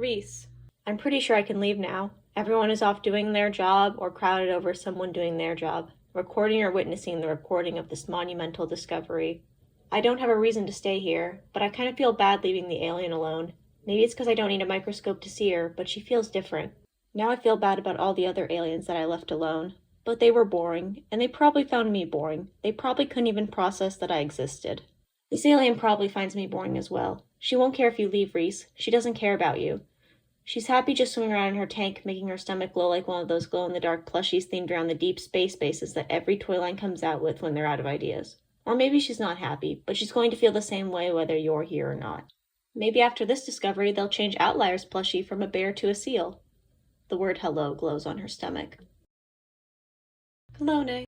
Reese. I'm pretty sure I can leave now. Everyone is off doing their job or crowded over someone doing their job, recording or witnessing the reporting of this monumental discovery. I don't have a reason to stay here, but I kind of feel bad leaving the alien alone. Maybe it's because I don't need a microscope to see her, but she feels different. Now I feel bad about all the other aliens that I left alone. But they were boring, and they probably found me boring. They probably couldn't even process that I existed. This alien probably finds me boring as well. She won't care if you leave, Reese. She doesn't care about you. She's happy just swimming around in her tank, making her stomach glow like one of those glow-in-the-dark plushies themed around the deep space bases that every toy line comes out with when they're out of ideas. Or maybe she's not happy, but she's going to feel the same way whether you're here or not. Maybe after this discovery, they'll change Outlier's plushie from a bear to a seal. The word hello glows on her stomach. Cologne.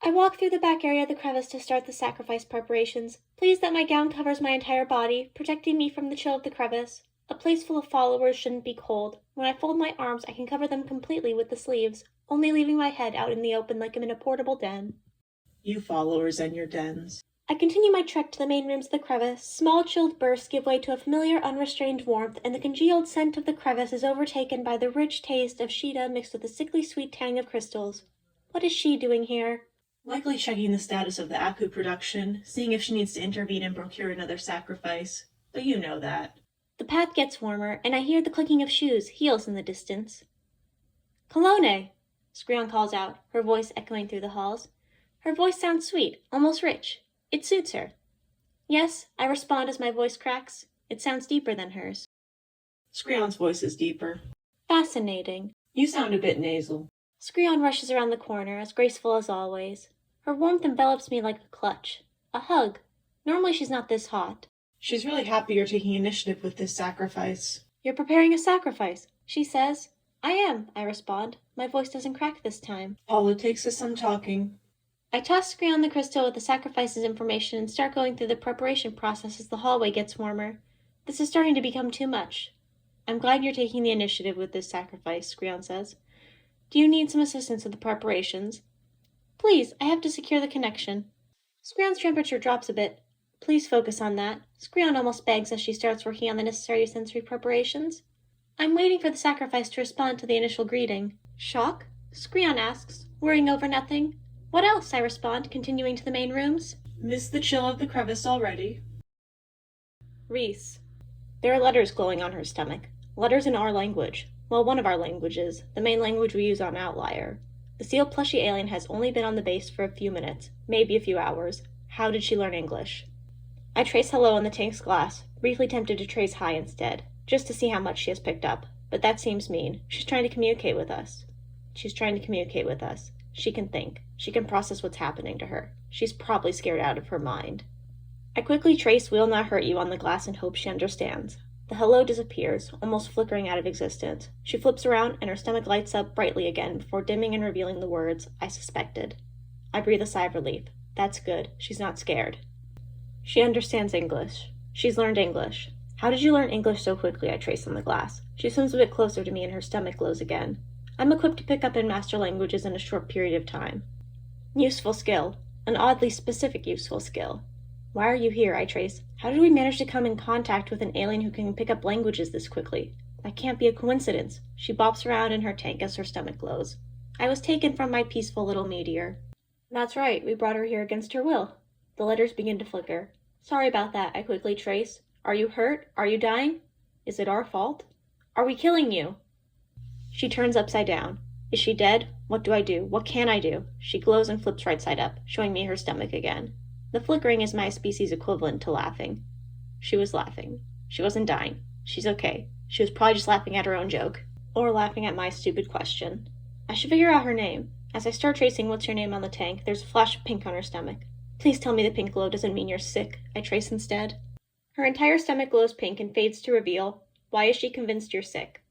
I walk through the back area of the crevice to start the sacrifice preparations, pleased that my gown covers my entire body, protecting me from the chill of the crevice. A place full of followers shouldn't be cold. When I fold my arms, I can cover them completely with the sleeves, only leaving my head out in the open like I'm in a portable den. You followers and your dens. I continue my trek to the main rooms of the crevice. Small chilled bursts give way to a familiar unrestrained warmth, and the congealed scent of the crevice is overtaken by the rich taste of Sheeta mixed with the sickly sweet tang of crystals. What is she doing here? Likely checking the status of the Aku production, seeing if she needs to intervene and procure another sacrifice. But you know that. The path gets warmer, and I hear the clicking of shoes, heels in the distance. Cologne! Skrion calls out, her voice echoing through the halls. Her voice sounds sweet, almost rich. It suits her. Yes, I respond as my voice cracks. It sounds deeper than hers. Skrion's voice is deeper. Fascinating. You sound a bit nasal. Skrion rushes around the corner, as graceful as always. Her warmth envelops me like a clutch. A hug. Normally she's not this hot. She's really happy you're taking initiative with this sacrifice. You're preparing a sacrifice, she says. I am, I respond. My voice doesn't crack this time. All it takes is some talking. I toss Skrion the crystal with the sacrifice's information and start going through the preparation process as the hallway gets warmer. This is starting to become too much. I'm glad you're taking the initiative with this sacrifice, Skrion says. Do you need some assistance with the preparations? Please, I have to secure the connection. Skrion's temperature drops a bit. Please focus on that. Skrion almost begs as she starts working on the necessary sensory preparations. I'm waiting for the sacrifice to respond to the initial greeting. Shock? Skrion asks, worrying over nothing. What else? I respond, continuing to the main rooms. Miss the chill of the crevice already. Reese. There are letters glowing on her stomach. Letters in our language. Well, one of our languages, the main language we use on Outlier. The seal plushie alien has only been on the base for a few minutes, maybe a few hours. How did she learn English? I trace hello on the tank's glass, briefly tempted to trace hi instead, just to see how much she has picked up. But that seems mean. She's trying to communicate with us. She can think. She can process what's happening to her. She's probably scared out of her mind. I quickly trace will not hurt you on the glass and hope she understands. The hello disappears, almost flickering out of existence. She flips around and her stomach lights up brightly again before dimming and revealing the words I suspected. I breathe a sigh of relief. That's good. She's not scared. She understands English. She's learned English. How did you learn English so quickly? I trace on the glass. She swims a bit closer to me and her stomach glows again. I'm equipped to pick up and master languages in a short period of time. Useful skill. An oddly specific useful skill. Why are you here? I trace. How did we manage to come in contact with an alien who can pick up languages this quickly? That can't be a coincidence. She bops around in her tank as her stomach glows. I was taken from my peaceful little meteor. That's right, we brought her here against her will. The letters begin to flicker. Sorry about that, I quickly trace. Are you hurt? Are you dying? Is it our fault? Are we killing you? She turns upside down. Is she dead? What do I do? What can I do? She glows and flips right side up, showing me her stomach again. The flickering is my species equivalent to laughing. She was laughing. She wasn't dying. She's okay. She was probably just laughing at her own joke. Or laughing at my stupid question. I should figure out her name. As I start tracing what's your name on the tank, there's a flash of pink on her stomach. Please tell me the pink glow doesn't mean you're sick. I trace instead. Her entire stomach glows pink and fades to reveal, why is she convinced you're sick?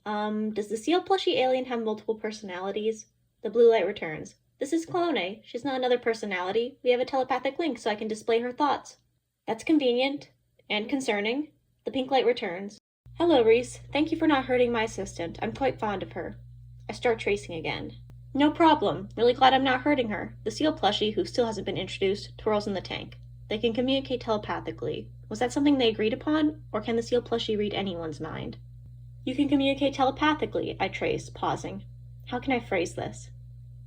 Does the seal plushie alien have multiple personalities? The blue light returns. This is Cologne. She's not another personality. We have a telepathic link so I can display her thoughts. That's convenient. And concerning. The pink light returns. Hello, Reese. Thank you for not hurting my assistant. I'm quite fond of her. I start tracing again. No problem. Really glad I'm not hurting her. The seal plushie, who still hasn't been introduced, twirls in the tank. They can communicate telepathically. Was that something they agreed upon? Or can the seal plushie read anyone's mind? You can communicate telepathically, I trace, pausing. How can I phrase this?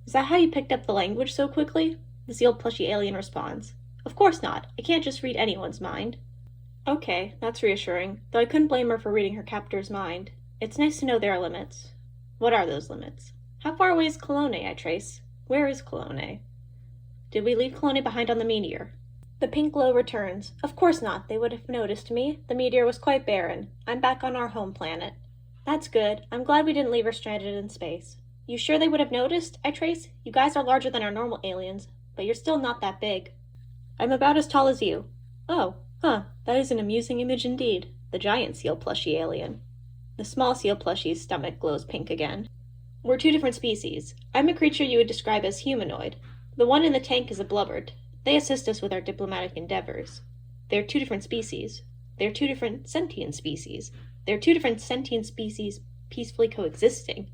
Is that how you picked up the language so quickly? The sealed plushy alien responds. Of course not. I can't just read anyone's mind. Okay, that's reassuring, though I couldn't blame her for reading her captor's mind. It's nice to know there are limits. What are those limits? How far away is Cologne, I trace? Where is Cologne? Did we leave Cologne behind on the meteor? The pink glow returns. Of course not. They would have noticed me. The meteor was quite barren. I'm back on our home planet. That's good. I'm glad we didn't leave her stranded in space. You sure they would have noticed? I trace. You guys are larger than our normal aliens, but you're still not that big. I'm about as tall as you. Oh, huh. That is an amusing image indeed. The giant seal plushie alien. The small seal plushie's stomach glows pink again. We're two different species. I'm a creature you would describe as humanoid. The one in the tank is a blubbard. They assist us with our diplomatic endeavors. They're two different species. They're two different sentient species. They're two different sentient species peacefully coexisting.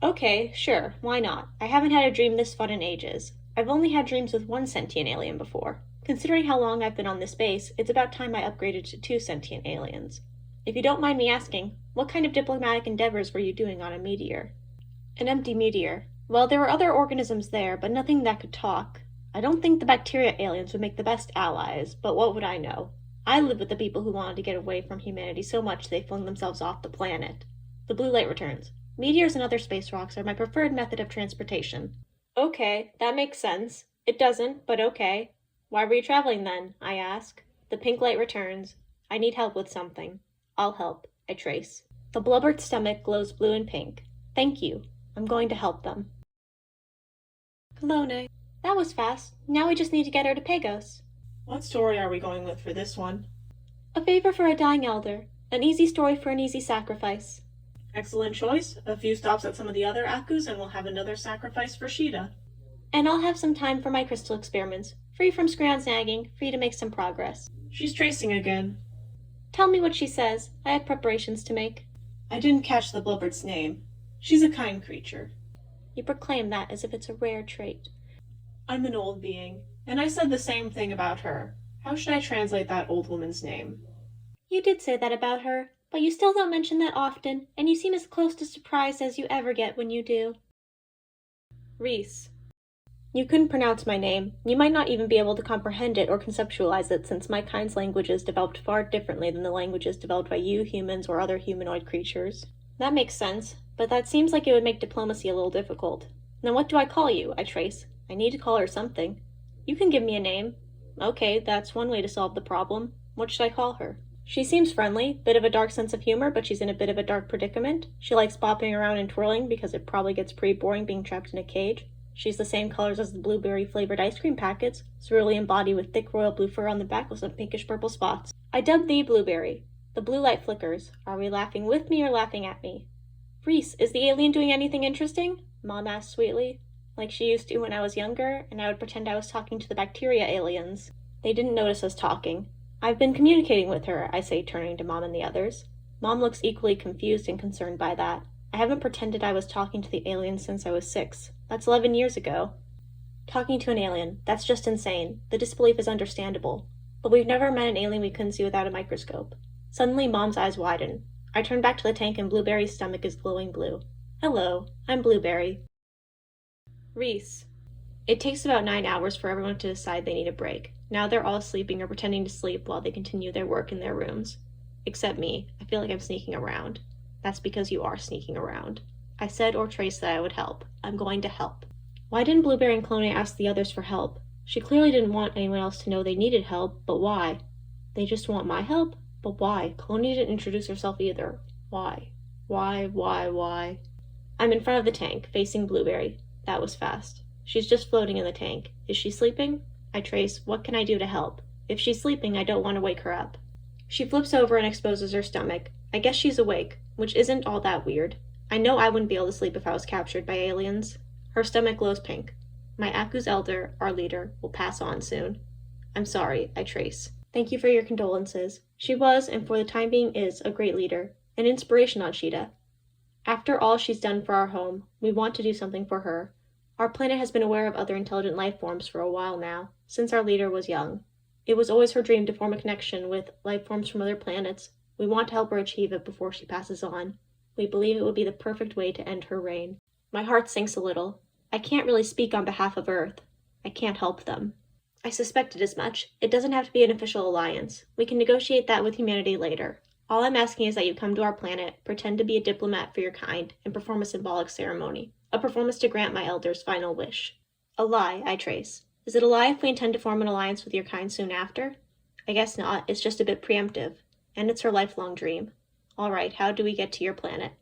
Okay, sure, why not? I haven't had a dream this fun in ages. I've only had dreams with one sentient alien before. Considering how long I've been on this base, it's about time I upgraded to 2 sentient aliens. If you don't mind me asking, what kind of diplomatic endeavors were you doing on a meteor? An empty meteor. Well, there were other organisms there, but nothing that could talk. I don't think the bacteria aliens would make the best allies, but what would I know? I lived with the people who wanted to get away from humanity so much they flung themselves off the planet. The blue light returns. Meteors and other space rocks are my preferred method of transportation. Okay, that makes sense. It doesn't, but okay. Why were you traveling then? I ask. The pink light returns. I need help with something. I'll help. I trace. The blubbered stomach glows blue and pink. Thank you. I'm going to help them. Cologne. That was fast. Now we just need to get her to Pagos. What story are we going with for this one? A favor for a dying elder. An easy story for an easy sacrifice. Excellent choice. A few stops at some of the other Akus and we'll have another sacrifice for Sheeta. And I'll have some time for my crystal experiments. Free from scrounge snagging, free to make some progress. She's tracing again. Tell me what she says. I have preparations to make. I didn't catch the blubbert's name. She's a kind creature. You proclaim that as if it's a rare trait. I'm an old being, and I said the same thing about her. How should I translate that old woman's name? You did say that about her, but you still don't mention that often, and you seem as close to surprised as you ever get when you do. Reese. You couldn't pronounce my name. You might not even be able to comprehend it or conceptualize it, since my kind's language is developed far differently than the languages developed by you humans or other humanoid creatures. That makes sense, but that seems like it would make diplomacy a little difficult. Then what do I call you? I trace. I need to call her something. You can give me a name. Okay, that's one way to solve the problem. What should I call her? She seems friendly, bit of a dark sense of humor, but she's in a bit of a dark predicament. She likes bopping around and twirling because it probably gets pretty boring being trapped in a cage. She's the same colors as the blueberry-flavored ice cream packets, cerulean body with thick royal blue fur on the back with some pinkish-purple spots. I dub thee Blueberry. The blue light flickers. Are we laughing with me or laughing at me? Reese, is the alien doing anything interesting? Mom asked sweetly. Like she used to when I was younger, and I would pretend I was talking to the bacteria aliens. They didn't notice us talking. I've been communicating with her, I say, turning to Mom and the others. Mom looks equally confused and concerned by that. I haven't pretended I was talking to the aliens since I was 6. That's 11 years ago. Talking to an alien, that's just insane. The disbelief is understandable. But we've never met an alien we couldn't see without a microscope. Suddenly, Mom's eyes widen. I turn back to the tank and Blueberry's stomach is glowing blue. Hello, I'm Blueberry. Reese. It takes about 9 hours for everyone to decide they need a break. Now they're all sleeping or pretending to sleep while they continue their work in their rooms. Except me. I feel like I'm sneaking around. That's because you are sneaking around. I said or traced that I would help. I'm going to help. Why didn't Blueberry and Clone ask the others for help? She clearly didn't want anyone else to know they needed help, but why? They just want my help? But why? Clone didn't introduce herself either. Why? Why? I'm in front of the tank, facing Blueberry. That was fast. She's just floating in the tank. Is she sleeping? I trace, what can I do to help? If she's sleeping, I don't want to wake her up. She flips over and exposes her stomach. I guess she's awake, which isn't all that weird. I know I wouldn't be able to sleep if I was captured by aliens. Her stomach glows pink. My Aku's elder, our leader, will pass on soon. I'm sorry, I trace. Thank you for your condolences. She was, and for the time being is, a great leader. An inspiration on Sheeta. After all she's done for our home, we want to do something for her. Our planet has been aware of other intelligent life forms for a while now, since our leader was young. It was always her dream to form a connection with life forms from other planets. We want to help her achieve it before she passes on. We believe it would be the perfect way to end her reign. My heart sinks a little. I can't really speak on behalf of Earth. I can't help them. I suspected as much. It doesn't have to be an official alliance. We can negotiate that with humanity later. All I'm asking is that you come to our planet, pretend to be a diplomat for your kind, and perform a symbolic ceremony. A performance to grant my elders' final wish. A lie, I trace. Is it a lie if we intend to form an alliance with your kind soon after? I guess not. It's just a bit preemptive. And it's her lifelong dream. All right, how do we get to your planet?